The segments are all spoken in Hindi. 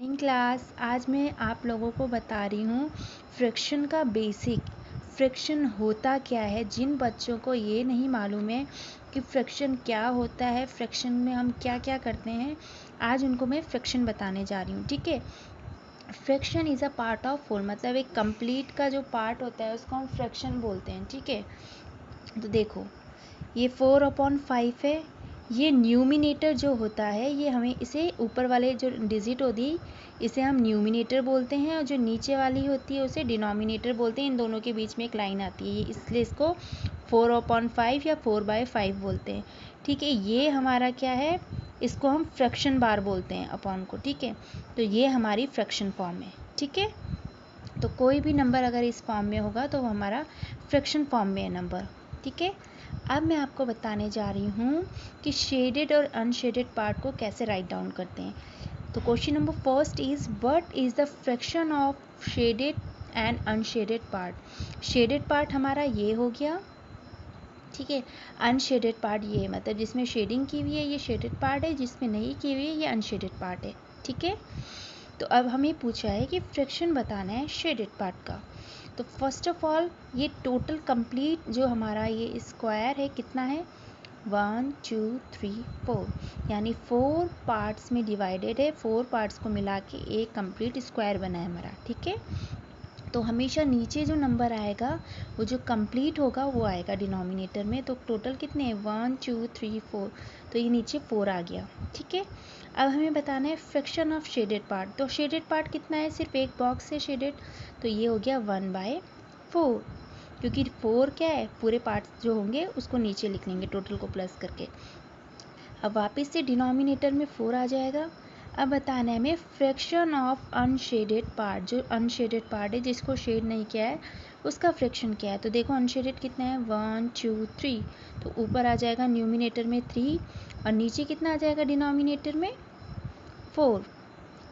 इन क्लास आज मैं आप लोगों को बता रही हूँ फ्रिक्शन का बेसिक। फ्रिक्शन होता क्या है। जिन बच्चों को ये नहीं मालूम है कि फ्रिक्शन क्या होता है, फ्रिक्शन में हम क्या क्या करते हैं, आज उनको मैं फ्रिक्शन बताने जा रही हूँ। ठीक है। Friction is a part of four, मतलब एक कंप्लीट का जो पार्ट होता है उसको हम फ्रिक्शन बोलते हैं। ठीक है। तो देखो, ये 4/5 है। ये न्यूमिनेटर जो होता है, ये हमें इसे ऊपर वाले जो डिजिट होती इसे हम न्यूमिनेटर बोलते हैं, और जो नीचे वाली होती है उसे डिनोमिनेटर बोलते हैं। इन दोनों के बीच में एक लाइन आती है, इसलिए इसको 4/5 या 4/5 बोलते हैं। ठीक है। ये हमारा क्या है, इसको हम फ्रैक्शन बार बोलते हैं अपॉन को। ठीक है। तो ये हमारी फ्रैक्शन फॉर्म है। ठीक है। तो कोई भी नंबर अगर इस फॉर्म में होगा तो वो हमारा फ्रैक्शन फॉर्म में है नंबर। ठीक है। अब मैं आपको बताने जा रही हूँ कि शेडेड और अनशेडेड पार्ट को कैसे राइट डाउन करते हैं। तो question number first is what is the fraction of shaded and unshielded part. Shaded part हमारा ये हो गया। ठीक है। अनशेडेड पार्ट ये, मतलब जिसमें शेडिंग की हुई है ये शेडेड पार्ट है, जिसमें नहीं की हुई है ये अनशेडेड पार्ट है। ठीक है। तो अब हमें पूछा है कि फ्रैक्शन बताना है शेडेड पार्ट का। तो फर्स्ट ऑफ ऑल ये टोटल कंप्लीट जो हमारा ये स्क्वायर है कितना है, 1 2 3 4, यानी 4 पार्ट्स में डिवाइडेड है। 4 पार्ट्स को मिला के एक कंप्लीट स्क्वायर बना है हमारा। ठीक है। तो हमेशा नीचे जो नंबर आएगा वो जो कंप्लीट होगा वो आएगा डिनोमिनेटर में। तो टोटल कितने हैं, 1 2 3 4, तो ये नीचे 4 आ गया। ठीक है। अब हमें बताना है फ्रैक्शन ऑफ शेडेड पार्ट। तो शेडेड पार्ट कितना है, सिर्फ एक बॉक्स है शेडेड, तो ये हो गया 1/4, क्योंकि 4 क्या है, पूरे पार्ट्स जो होंगे उसको नीचे लिख लेंगे टोटल को प्लस करके। अब वापस से डिनोमिनेटर में 4 आ जाएगा। अब बताना है हमें फ्रैक्शन ऑफ अनशेडेड पार्ट। जो अनशेडेड पार्ट है, जिसको शेड नहीं किया है, उसका फ्रैक्शन क्या है। तो देखो अनशेडेड कितना है, 1 2 3, तो ऊपर आ जाएगा न्यूमिनेटर में 3 और नीचे कितना आ जाएगा डिनोमिनेटर में 4।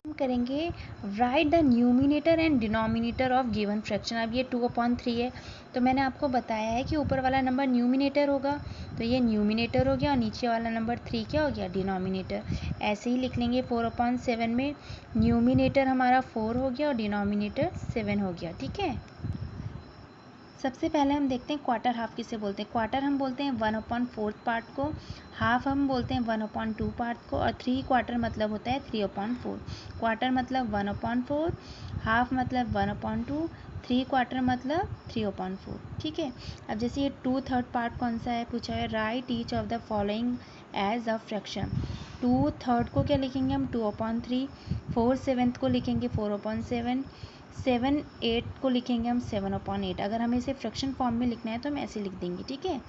हम करेंगे right the numerator and denominator of given fraction. अब ये 2/3 है, तो मैंने आपको बताया है कि ऊपर वाला नंबर न्यूमिनेटर होगा, तो ये न्यूमिनेटर हो गया, और नीचे वाला नंबर 3 क्या हो गया, डिनोमिनेटर। ऐसे ही लिख लेंगे 4/7 में न्यूमिनेटर हमारा 4 हो गया और डिनोमिनेटर 7 हो गया। ठीक है। सबसे पहले हम देखते हैं क्वार्टर हाफ किसे बोलते हैं। क्वार्टर हम बोलते हैं 1/4 पार्ट को, हाफ हम बोलते हैं 1/2 पार्ट को, और 3 क्वार्टर मतलब होता है 3/4। क्वार्टर मतलब 1/4, हाफ मतलब 1/2, 3 क्वार्टर मतलब 3/4। ठीक है। अब जैसे ये 2/3 पार्ट कौन सा है पूछा है, write each of the following as a fraction. 2/3 को क्या लिखेंगे हम, 2/3, 4/7 को लिखेंगे 4/7, 7/8 को लिखेंगे हम 7/8। अगर हमें इसे फ्रैक्शन फॉर्म में लिखना है तो हम ऐसे लिख देंगे। ठीक है।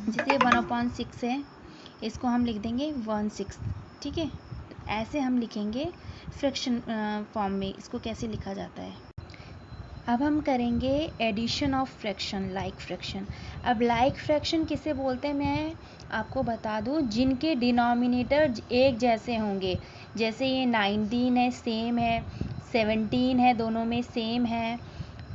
जैसे 1/6 है, इसको हम लिख देंगे 1/6। ठीक है। तो ऐसे हम लिखेंगे फ्रैक्शन फॉर्म में, इसको कैसे लिखा जाता है। अब हम करेंगे addition of fraction, like fraction. अब लाइक फ्रैक्शन किसे बोलते हैं मैं आपको बता दूं, जिनके डिनोमिनेटर एक जैसे होंगे। जैसे ये 19 है, सेम है, 17 है, दोनों में सेम है,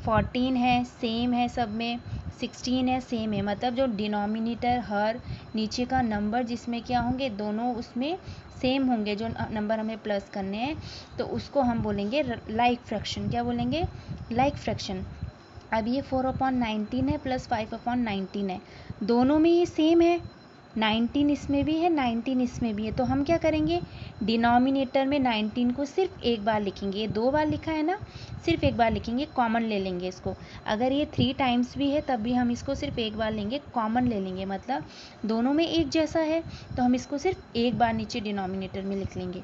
14 है, सेम है सब में, 16 है, सेम है। मतलब जो डिनोमिनेटर हर नीचे का नंबर जिसमें क्या होंगे, दोनों उसमें सेम होंगे, जो नंबर हमें प्लस करने हैं, तो उसको हम बोलेंगे लाइक फ्रैक्शन। क्या बोलेंगे, लाइक फ्रैक्शन। अब ये 4/19 है प्लस 5/19 है, दोनों में ये सेम है, 19 इसमें भी है, 19 इसमें भी है। तो हम क्या करेंगे, डिनोमिनेटर में 19 को सिर्फ एक बार लिखेंगे। ये 2 बार लिखा है ना, सिर्फ एक बार लिखेंगे, कॉमन ले लेंगे इसको। अगर ये 3 टाइम्स भी है तब भी हम इसको सिर्फ एक बार लेंगे, कॉमन ले लेंगे, मतलब दोनों में एक जैसा है तो हम इसको सिर्फ एक बार नीचे डिनोमिनेटर में लिख लेंगे।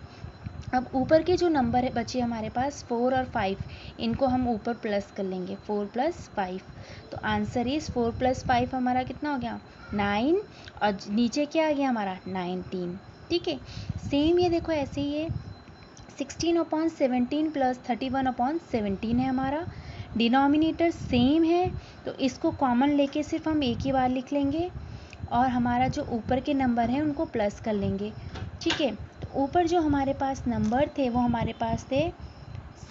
अब ऊपर के जो नंबर है बचे हमारे पास 4 और 5, इनको हम ऊपर प्लस कर लेंगे, 4 + 5। तो आंसर इज 4 + 5 हमारा कितना हो गया, 9, और नीचे क्या आ गया हमारा 19। ठीक है। सेम ये देखो ऐसे ही है, 16/17 + 31/17 है हमारा, डिनोमिनेटर सेम है, तो इसको कॉमन लेके सिर्फ हम एक ही बार लिख लेंगे, और हमारा जो ऊपर के नंबर हैं उनको प्लस कर लेंगे। ठीक है। तो ऊपर जो हमारे पास नंबर थे वो हमारे पास थे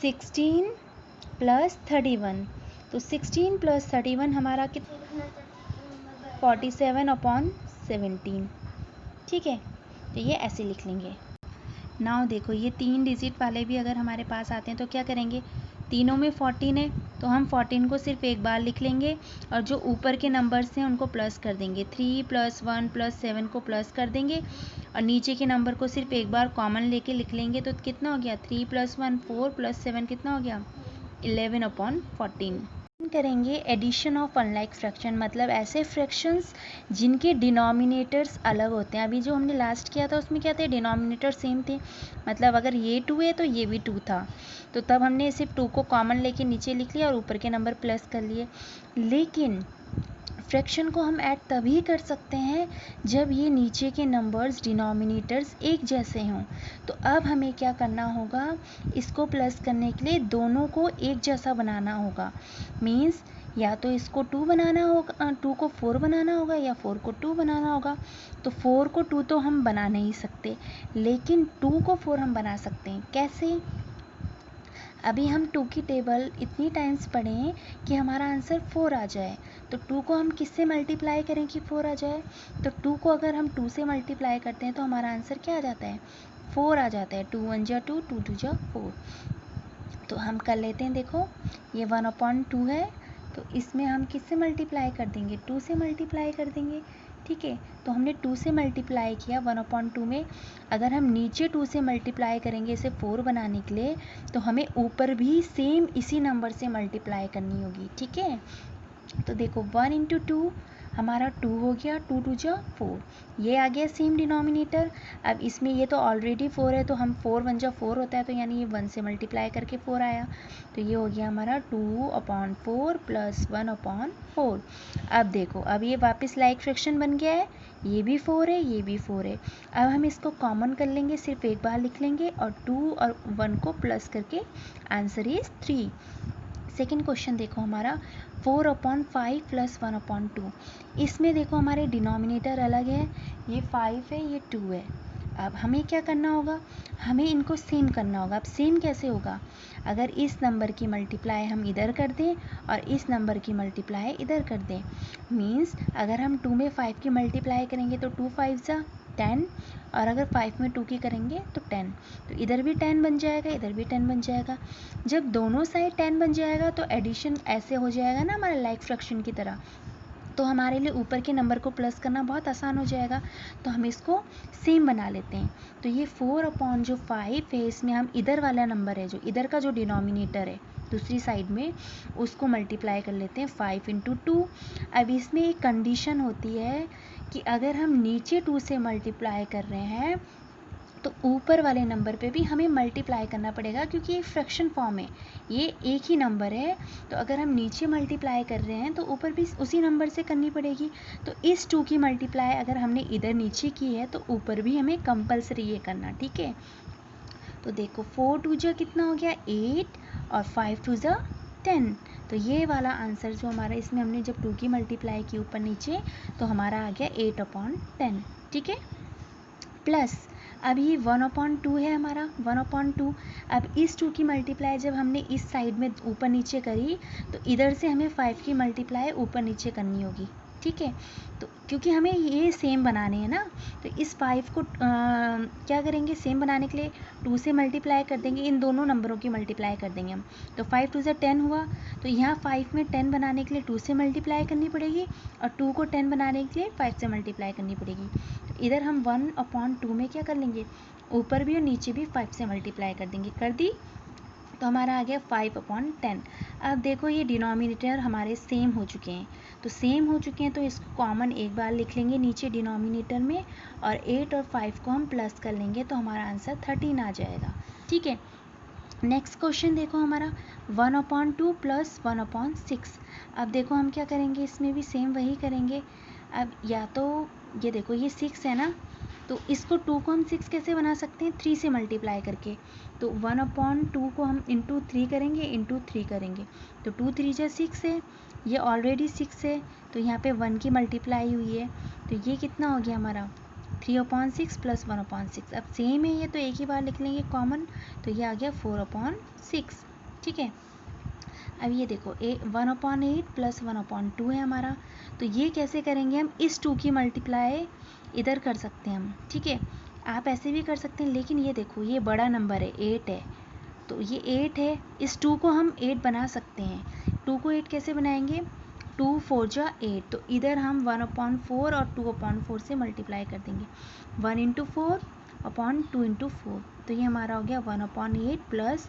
16 + 31, तो 16 + 31 हमारा कितना, 47/17। ठीक है। तो ये ऐसे लिख लेंगे। नाउ देखो ये 3 डिजिट वाले भी अगर हमारे पास आते हैं तो क्या करेंगे, तीनों में 14 है तो हम 14 को सिर्फ एक बार लिख लेंगे और जो ऊपर के नंबर्स हैं उनको प्लस कर देंगे, 3 + 1 + 7 को प्लस कर देंगे और नीचे के नंबर को सिर्फ एक बार कॉमन लेके लिख लेंगे। तो कितना हो गया, 3 + 1 4 + 7 कितना हो गया, 11/14 करेंगे। एडिशन ऑफ अनलाइक फ्रैक्शन मतलब ऐसे फ्रैक्शंस जिनके डिनोमिनेटर्स अलग होते हैं। अभी जो हमने लास्ट किया था उसमें क्या थे, डिनोमिनेटर सेम थे, मतलब अगर ये 2 है तो ये भी 2 था, तो तब हमने सिर्फ 2 को कॉमन लेके नीचे लिख लिया और ऊपर के नंबर प्लस कर लिए। लेकिन फ्रैक्शन को हम ऐड तभी कर सकते हैं जब ये नीचे के नंबर्स डिनोमिनेटर्स एक जैसे हों। तो अब हमें क्या करना होगा, इसको प्लस करने के लिए दोनों को एक जैसा बनाना होगा। मीन्स या तो इसको 2 बनाना होगा, 2 को 4 बनाना होगा या 4 को 2 बनाना होगा। तो 4 को 2 तो हम बना नहीं सकते, लेकिन 2 को 4 हम बना सकते हैं। कैसे, अभी हम 2 की टेबल इतनी टाइम्स पढ़ें कि हमारा आंसर 4 आ जाए। तो 2 को हम किससे मल्टीप्लाई करें कि 4 आ जाए, तो 2 को अगर हम 2 से मल्टीप्लाई करते हैं तो हमारा आंसर क्या आ जाता है, 4 आ जाता है। 2 1 जा 2, 2 2 जा 4। तो हम कर लेते हैं, देखो ये 1/2 है तो इसमें हम किससे मल्टीप्लाई कर देंगे, 2 से मल्टीप्लाई कर देंगे। ठीक है, तो हमने 2 से मल्टीप्लाई किया 1/2 में। अगर हम नीचे 2 से मल्टीप्लाई करेंगे इसे 4 बनाने के लिए, तो हमें ऊपर भी सेम इसी नंबर से मल्टीप्लाई करनी होगी। ठीक है, तो देखो 1 × 2 हमारा 2 हो गया, 2 2 जा 4, ये आ गया सेम डिनोमिनेटर। अब इसमें ये तो ऑलरेडी 4 है तो हम 4 1 जा 4 होता है, तो यानी ये 1 से मल्टीप्लाई करके 4 आया, तो ये हो गया हमारा 2/4 + 1/4। अब देखो, अब ये वापस लाइक फ्रैक्शन बन गया है, ये भी 4 है ये भी 4 है। अब हम इसको कॉमन कर लेंगे, सिर्फ एक बार लिख लेंगे और 2 और 1 को प्लस करके आंसर इज 3। सेकेंड क्वेश्चन देखो हमारा 4/5 + 1/2। इसमें देखो हमारे डिनोमिनेटर अलग है, ये 5 है ये 2 है। अब हमें क्या करना होगा, हमें इनको सेम करना होगा। अब सेम कैसे होगा, अगर इस नंबर की मल्टीप्लाई हम इधर कर दें और इस नंबर की मल्टीप्लाई इधर कर दें, मीन्स अगर हम 2 में 5 की मल्टीप्लाई करेंगे तो 2 5 जा 10, और अगर 5 में 2 की करेंगे तो 10, तो इधर भी 10 बन जाएगा इधर भी 10 बन जाएगा। जब दोनों साइड 10 बन जाएगा तो एडिशन ऐसे हो जाएगा ना हमारा लाइक फ्रैक्शन की तरह, तो हमारे लिए ऊपर के नंबर को प्लस करना बहुत आसान हो जाएगा। तो हम इसको सेम बना लेते हैं। तो ये 4/5 है, इसमें हम इधर वाला नंबर है जो इधर का जो डिनोमिनेटर है दूसरी साइड में, उसको मल्टीप्लाई कर लेते हैं 5 × 2। अब इसमें एक कंडीशन होती है कि अगर हम नीचे 2 से मल्टीप्लाई कर रहे हैं तो ऊपर वाले नंबर पे भी हमें मल्टीप्लाई करना पड़ेगा, क्योंकि ये फ्रैक्शन फॉर्म है, ये एक ही नंबर है। तो अगर हम नीचे मल्टीप्लाई कर रहे हैं तो ऊपर भी उसी नंबर से करनी पड़ेगी। तो इस 2 की मल्टीप्लाई अगर हमने इधर नीचे की है तो ऊपर भी हमें कंपलसरी ये करना। ठीक है, तो देखो 4 2 जा कितना हो गया 8 और 5 2 जा 10। तो ये वाला आंसर जो हमारा, इसमें हमने जब 2 की मल्टीप्लाई की ऊपर नीचे तो हमारा आ गया 8/10। ठीक है, प्लस अब ये 1/2 है हमारा 1/2। अब इस 2 की मल्टीप्लाई जब हमने इस साइड में ऊपर नीचे करी तो इधर से हमें 5 की मल्टीप्लाई ऊपर नीचे करनी होगी। ठीक है, तो क्योंकि हमें ये सेम बनाने हैं ना, तो इस 5 को क्या करेंगे, सेम बनाने के लिए 2 से मल्टीप्लाई कर देंगे, इन दोनों नंबरों की मल्टीप्लाई कर देंगे हम। तो 5 2 = 10 हुआ, तो यहाँ 5 में 10 बनाने के लिए 2 से मल्टीप्लाई करनी पड़ेगी और 2 को 10 बनाने के लिए 5 से मल्टीप्लाई करनी पड़ेगी। तो इधर हम 1/2 में क्या कर लेंगे, ऊपर भी और नीचे भी 5 से मल्टीप्लाई कर देंगे, कर दी, तो हमारा आ गया 5/10। अब देखो ये डिनोमिनेटर हमारे सेम हो चुके हैं, तो सेम हो चुके हैं तो इसको कॉमन एक बार लिख लेंगे नीचे डिनोमिनेटर में, और 8 और 5 को हम प्लस कर लेंगे तो हमारा आंसर 13 आ जाएगा। ठीक है, नेक्स्ट क्वेश्चन देखो हमारा 1/2 + 1/6। अब देखो हम क्या करेंगे, इसमें भी सेम वही करेंगे। अब या तो ये देखो ये 6 है ना, तो इसको 2 को हम 6 कैसे बना सकते हैं, 3 से मल्टीप्लाई करके। तो 1/2 को हम इंटू 3 करेंगे, इंटू 3 करेंगे, तो 2 3 जा 6 है, ये ऑलरेडी 6 है, तो यहाँ पे 1 की मल्टीप्लाई हुई है, तो ये कितना हो गया हमारा 3/6 + 1/6। अब सेम है ये तो एक ही बार लिख लेंगे कॉमन, तो ये आ गया 4/6। ठीक है, अब ये देखो 1/8 + 1/2 है हमारा, तो ये कैसे करेंगे हम, इस 2 की मल्टीप्लाई इधर कर सकते हैं हम। ठीक है, आप ऐसे भी कर सकते हैं, लेकिन ये देखो ये बड़ा नंबर है, 8 है, तो ये 8 है, इस 2 को हम 8 बना सकते हैं। 2 को 8 कैसे बनाएंगे, 2 4 जा 8, तो इधर हम 1/4 और 2/4 से मल्टीप्लाई कर देंगे। 1 इंटू 4 अपॉन 2 इंटू 4, तो ये हमारा हो गया 1/8 प्लस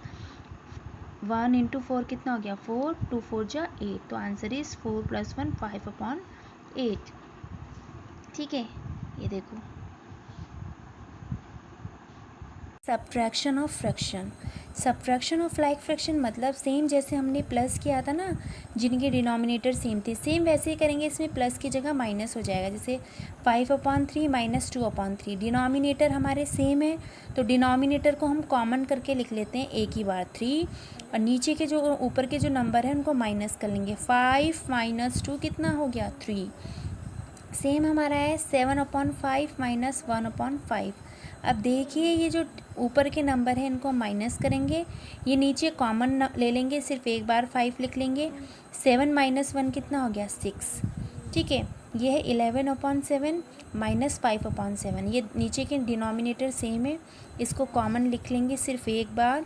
1 इंटू 4 कितना हो गया 4, 2 4 जा 8, तो आंसर इज 4 + 1 5/8। ठीक है, ये देखो। Subtraction of fraction, subtraction of like fraction मतलब सेम जैसे हमने प्लस किया था ना, जिनके डिनोमिनेटर सेम थे, सेम वैसे ही करेंगे। इसमें प्लस की जगह माइनस हो जाएगा, जैसे 5/3 - 2/3। डिनोमिनेटर हमारे सेम है, तो डिनोमिनेटर को हम कॉमन करके लिख लेते हैं एक ही बार 3, और नीचे के जो ऊपर के जो नंबर हैं उनको माइनस कर लेंगे। 5 - 2 कितना हो गया 3। सेम हमारा है 7/5 - 1/5। अब देखिए ये जो ऊपर के नंबर हैं इनको माइनस करेंगे, ये नीचे कॉमन ले लेंगे, सिर्फ एक बार 5 लिख लेंगे। 7 - 1 कितना हो गया 6। ठीक है, ये है 11/7 - 5/7। ये नीचे के डिनोमिनेटर सेम है, इसको कॉमन लिख लेंगे सिर्फ एक बार।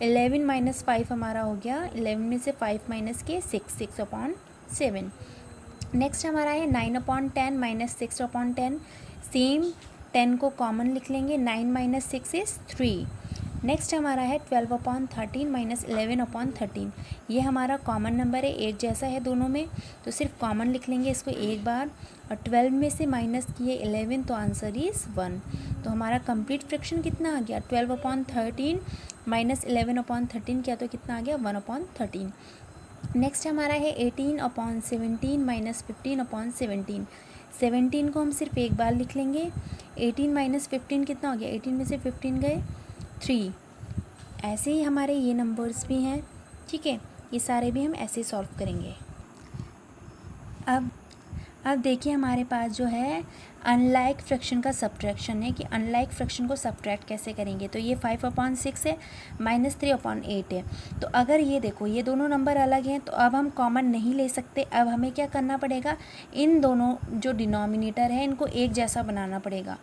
11 - 5 हमारा हो गया, 11 में से 5 माइनस के 6, 6/7। नेक्स्ट हमारा है 9/10 - 6/10। सेम 10 को कॉमन लिख लेंगे, 9 - 6 इज़ 3। नेक्स्ट हमारा है 12/13 - 11/13। ये हमारा कॉमन नंबर है, एक जैसा है दोनों में, तो सिर्फ कॉमन लिख लेंगे इसको एक बार। और 12 में से माइनस किए 11, तो आंसर इज़ 1। तो हमारा कंप्लीट फ्रैक्शन कितना आ गया, 12/13 - 11/13 किया तो कितना आ गया 1/13। नेक्स्ट हमारा है 18/17 - 15/17। 17 को हम सिर्फ एक बार लिख लेंगे। 18 - 15 कितना हो गया, 18 में से 15 गए 3। ऐसे ही हमारे ये नंबर्स भी हैं। ठीक है, ये सारे भी हम ऐसे सॉल्व करेंगे। अब देखिए हमारे पास जो है अनलाइक फ्रैक्शन का सब्ट्रैक्शन है, कि अनलाइक फ्रैक्शन को सब्ट्रैक्ट कैसे करेंगे। तो ये 5/6 है, -3/8 है। तो अगर ये देखो ये दोनों नंबर अलग हैं, तो अब हम कॉमन नहीं ले सकते। अब हमें क्या करना पड़ेगा, इन दोनों जो डिनोमिनेटर है इनको एक जैसा बनाना पड़ेगा।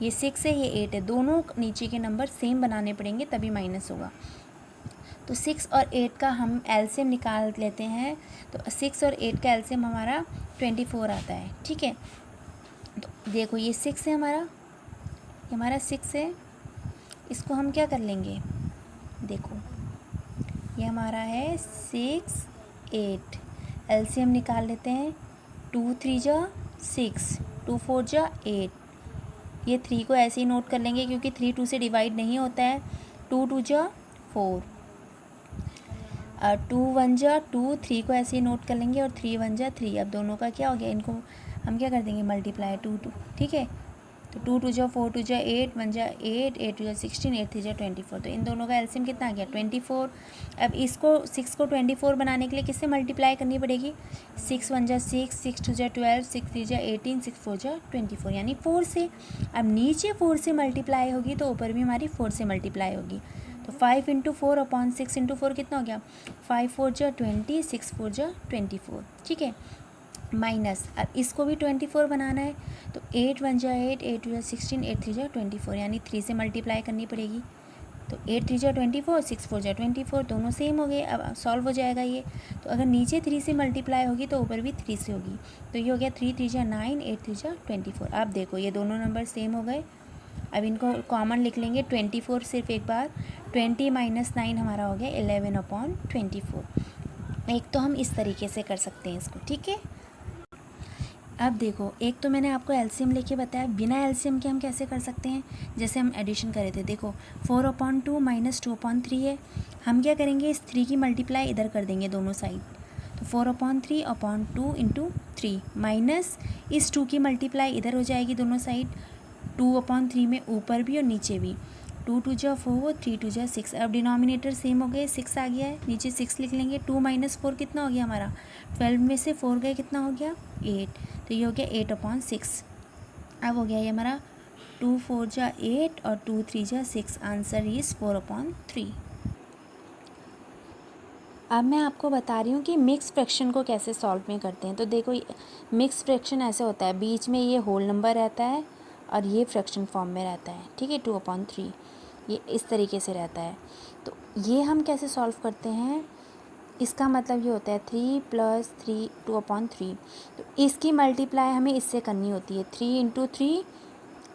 ये 6 है, ये 8 है, दोनों नीचे के नंबर सेम बनाने पड़ेंगे, तभी माइनस होगा। तो 6 और 8 का हम एलसीएम निकाल लेते हैं। तो 6 और 8 का एलसीएम हमारा 24 आता है। ठीक है, तो देखो ये 6 है हमारा, ये हमारा 6 है, इसको हम क्या कर लेंगे, देखो ये हमारा है 6 8, एलसीएम निकाल लेते हैं। 2 3 जा 6, 2 4 जा 8। ये 3 को ऐसे ही नोट कर लेंगे, क्योंकि 3 2 से डिवाइड नहीं होता है। 2 2 जा 4, 2 1 जा 2, 3 को ऐसे ही नोट कर लेंगे, और 3 1 जा 3। अब दोनों का क्या हो गया, इनको हम क्या कर देंगे मल्टीप्लाई 2 2। ठीक है, तो 2 2 जा 4, 2 जा 8, 1 जा 8, 8 2 जा 16, 8 3 जा 24। तो इन दोनों का एलसीएम कितना आ गया 24। अब इसको 6 को 24 बनाने के लिए किससे मल्टीप्लाई करनी पड़ेगी, 6 1 जा 6, 6 2 जा 12, 6 3 जा 18, 6 4 जा 24, यानी 4 से। अब नीचे 4 से मल्टीप्लाई होगी तो ऊपर भी हमारी 4 से मल्टीप्लाई होगी। तो 5 × 4/6 × 4 कितना हो गया, 5 4 जा 20, 6 4 जा 24। ठीक है, माइनस अब इसको भी 24 बनाना है, तो 8 1 जा 8, 8 2 जा 16, 8 3 जा 24, यानी 3 से मल्टीप्लाई करनी पड़ेगी। तो 8 3 जा 24, 6 4 जा 24, दोनों सेम हो गए। अब सॉल्व हो जाएगा ये। तो अगर नीचे 3 से मल्टीप्लाई होगी तो ऊपर भी 3 से होगी। तो ये हो गया 3 3 जा 9, 8 3 जा 24। अब देखो ये दोनों नंबर सेम हो गए। अब इनको कॉमन लिख लेंगे, 24 सिर्फ एक बार। 20 - 9 हमारा हो गया 11/24। एक तो हम इस तरीके से कर सकते हैं इसको। ठीक है, अब देखो एक तो मैंने आपको एलसीएम लेके बताया, बिना एलसीएम के हम कैसे कर सकते हैं, जैसे हम एडिशन करे थे। देखो 4/2 - 2/3 है, हम क्या करेंगे, इस 3 की मल्टीप्लाई इधर कर देंगे दोनों साइड। तो 4/3/2 × 3 माइनस इस 2 की मल्टीप्लाई इधर हो जाएगी दोनों साइड। 2/3 में ऊपर भी और नीचे भी। 2 2 जा 4, 3 2 जा 6। अब डिनोमिनेटर सेम हो गए, 6 आ गया है, नीचे 6 लिख लेंगे। 2 - 4 कितना हो गया हमारा, 12 में से 4 गए कितना हो गया 8, तो ये हो गया 8/6। अब हो गया ये हमारा 2 4 जा 8 और 2 3 जा 6, आंसर इज़ 4/3। अब मैं आपको बता रही हूँ कि मिक्स फ्रैक्शन को कैसे सॉल्व में करते हैं। तो देखो मिक्स फ्रैक्शन ऐसे होता है, बीच में ये होल नंबर रहता है और ये फ्रैक्शन फॉर्म में रहता है, ठीक है, 2/3 ये इस तरीके से रहता है। तो ये हम कैसे सॉल्व करते हैं, इसका मतलब ये होता है 3 + 3 2/3। तो इसकी मल्टीप्लाई हमें इससे करनी होती है, 3 × 3,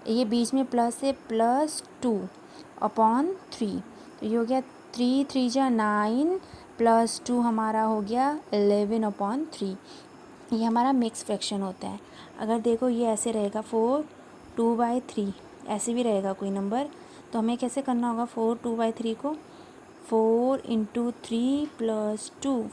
ये बीच में प्लस है, +2/3। तो ये हो गया 3 3 जा 9 +2 हमारा हो गया 11/3। ये हमारा मिक्स फ्रैक्शन होता है। अगर देखो ये ऐसे रहेगा 4 2/3, ऐसे भी रहेगा कोई नंबर, तो हमें कैसे करना होगा 4 2/3 को, 4 × 3 + 2,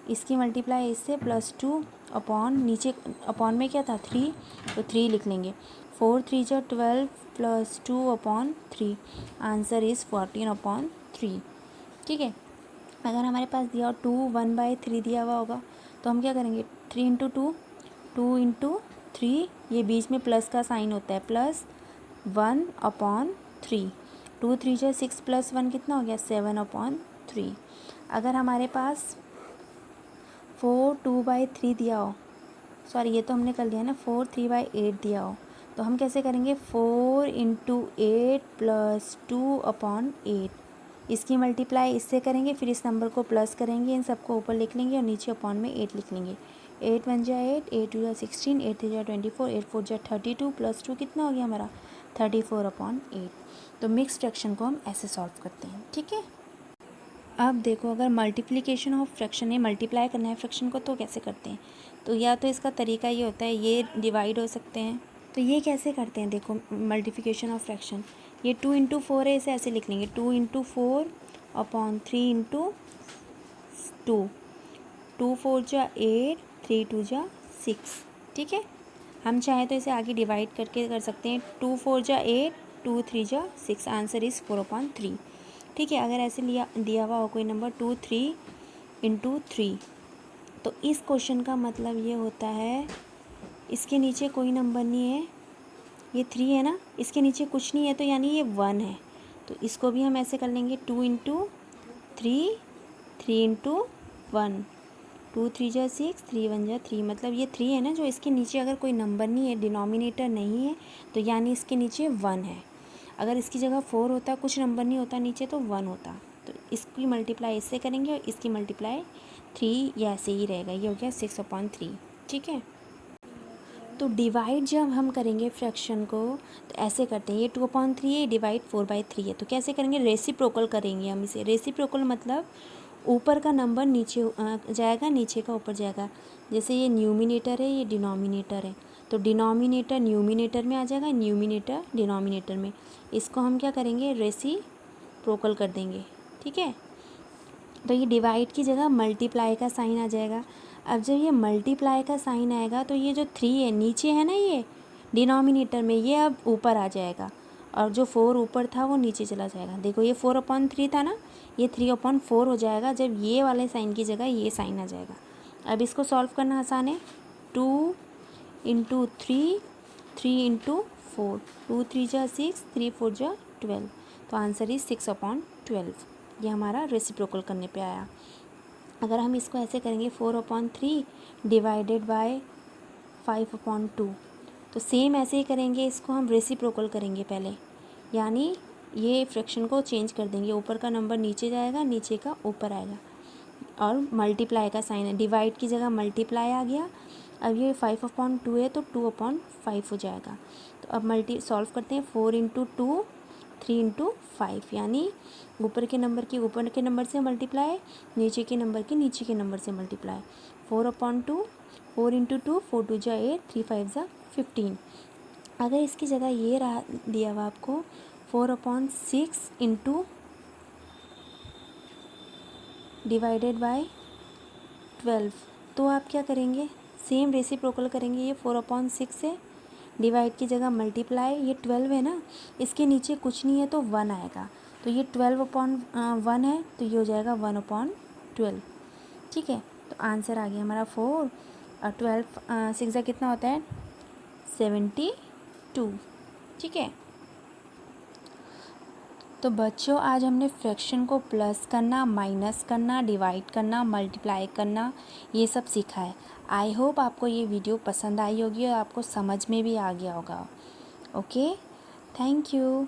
इसकी मल्टीप्लाई इससे +2 अपॉन, नीचे अपॉन में क्या था 3, तो 3 लिख लेंगे। 4 3 जा 12 +2/3, आंसर इज़ 14/3, ठीक है। अगर हमारे पास दिया हो 2 1/3 दिया हुआ होगा, तो हम क्या करेंगे 3 × 2, 2 × 3, ये बीच में प्लस का साइन होता है, +1/3, 2 3 जा 6 + 1 कितना हो गया 7/3। अगर हमारे पास 4 2/3 दिया हो, सॉरी ये तो हमने कर लिया ना, 4 3/8 दिया हो, तो हम कैसे करेंगे 4 × 8 + 2/8, इसकी मल्टीप्लाई इससे करेंगे, फिर इस नंबर को प्लस करेंगे, इन सबको ऊपर लिख लेंगे और नीचे अपॉन में 8 लिख लेंगे। 8 1 जा 8, 8 2 जा 16, 8 3 जा 24, 8 4 जा 32 +2 कितना हो गया हमारा 34/8। तो मिक्स फ्रैक्शन को हम ऐसे सॉल्व करते हैं, ठीक है। अब देखो अगर मल्टीप्लिकेशन ऑफ फ्रैक्शन है, मल्टीप्लाई करना है फ्रैक्शन को, तो कैसे करते हैं, तो या तो इसका तरीका ये होता है, ये डिवाइड हो सकते हैं, तो ये कैसे करते हैं, देखो मल्टीप्लिकेशन ऑफ फ्रैक्शन, ये 2 × 4 है, इसे ऐसे लिख लेंगे 2 × 4/3 × 2, 2 4 जा 8, 3 2 जा 6, ठीक है। हम चाहें तो इसे आगे डिवाइड करके कर सकते हैं, 2 4 जा 8, 2 3 जा 6, आंसर इज़ 4/3, ठीक है। अगर ऐसे दिया हुआ हो कोई नंबर 2 3 × 3, तो इस क्वेश्चन का मतलब ये होता है इसके नीचे कोई नंबर नहीं है, ये 3 है ना, इसके नीचे कुछ नहीं है, तो यानी ये 1 है। तो इसको भी हम ऐसे कर लेंगे 2 × 3, 3 × 1, 2 3 जा 6, 3 1 जा 3, मतलब ये 3 है ना, जो इसके नीचे अगर कोई नंबर नहीं है, डिनोमिनेटर नहीं है, तो यानी इसके नीचे 1 है। अगर इसकी जगह 4 होता, कुछ नंबर नहीं होता नीचे, तो 1 होता। तो इसकी मल्टीप्लाई इससे करेंगे और इसकी मल्टीप्लाई 3, या ऐसे ही रहेगा, ये हो गया 6/3, ठीक है। तो डिवाइड जब हम करेंगे फ्रैक्शन को, तो ऐसे करते हैं, ये 2/3 है, डिवाइड 4/3 है, तो कैसे करेंगे, रेसिप्रोकल करेंगे हम इसे। रेसिप्रोकल मतलब ऊपर का नंबर नीचे जाएगा, नीचे का ऊपर जाएगा। जैसे ये न्यूमिनेटर है, ये डिनोमिनेटर है, तो डिनोमिनेटर न्यूमिनेटर में आ जाएगा, न्यूमिनेटर डिनोमिनेटर में। इसको हम क्या करेंगे, रेसिप्रोकल कर देंगे, ठीक है। तो ये डिवाइड की जगह मल्टीप्लाई का साइन आ जाएगा। अब जब ये मल्टीप्लाई का साइन आएगा, तो ये जो 3 है नीचे है ना, ये डिनोमिनेटर में, ये अब ऊपर आ जाएगा, और जो 4 ऊपर था वो नीचे चला जाएगा। देखो ये 4/3 था ना, ये 3/4 हो जाएगा, जब ये वाले साइन की जगह ये साइन आ जाएगा। अब इसको सॉल्व करना आसान है, 2 × 3, 3 × 4, 2 3 जा 6, 3 4 जा 12, तो आंसर इज 6/12। ये हमारा रेसिप्रोकल करने पे आया। अगर हम इसको ऐसे करेंगे 4/3 डिवाइडेड बाय 5/2, तो सेम ऐसे ही करेंगे, इसको हम रेसिप्रोकल करेंगे पहले, यानी ये फ्रैक्शन को चेंज कर देंगे, ऊपर का नंबर नीचे जाएगा, नीचे का ऊपर आएगा, और मल्टीप्लाई का साइन है, डिवाइड की जगह मल्टीप्लाई आ गया। अब ये 5/2 है, तो 2/5 हो जाएगा। तो अब सॉल्व करते हैं, 4 × 2, 3 × 5, यानी ऊपर के नंबर की ऊपर के नंबर से मल्टीप्लाई, नीचे के नंबर की नीचे के नंबर से मल्टीप्लाई। 4/2, 4 × 2, 4 2 जा 8, 3 5 जा 15। अगर इसकी जगह ये रहा दिया हुआ आपको 4/6 × डिवाइडेड बाय 12, तो आप क्या करेंगे, सेम रेसिप्रोकल करेंगे। ये 4/6 है, डिवाइड की जगह मल्टीप्लाई, ये 12 है ना, इसके नीचे कुछ नहीं है, तो 1 आएगा, तो ये 12/1 है, तो ये हो जाएगा 1/12, ठीक है। तो आंसर आ गया हमारा 4, और 12 6 जा कितना होता है 72, ठीक है। तो बच्चों आज हमने फ्रैक्शन को प्लस करना, माइनस करना, डिवाइड करना, मल्टीप्लाई करना, ये सब सीखा है। आई होप आपको ये वीडियो पसंद आई होगी और आपको समझ में भी आ गया होगा। Okay, thank you.